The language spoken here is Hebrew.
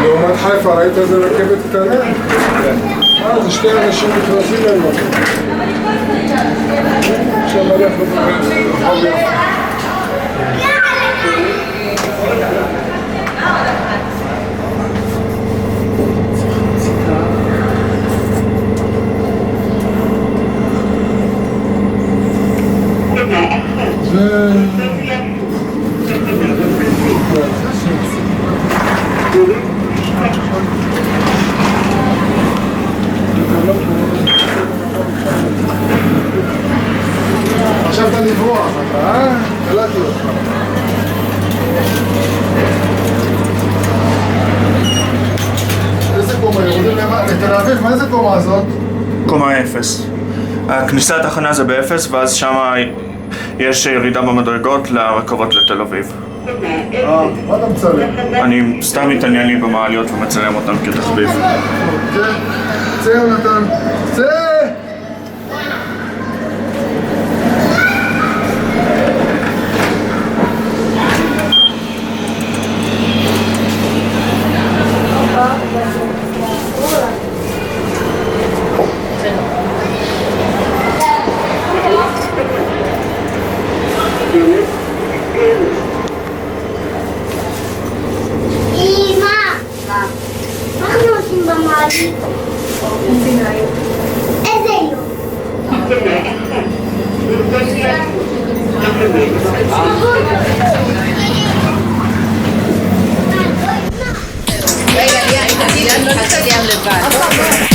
לעומת חיפה, ראית איזה רכבת קטנה? זה שתי אנשים נכנסים להם. עכשיו אנחנו ברחוב יפה. עכשיו אתה לברוח, קלטתי אותך. איזה קומה? יורדים לתל אביב? מה איזה קומה הזאת? קומה 0. הכניסה לתחנה זה ב-0 ואז שם יש ירידה במדרגות לרכבות לתל אביב. מה אתה מצלם? אני סתם מתעניין לי במעליות ומצלם אותם כתחביב. צא יונתן, צא! איזה יום? רגע, ליאן, לא נצא ליאן לבד.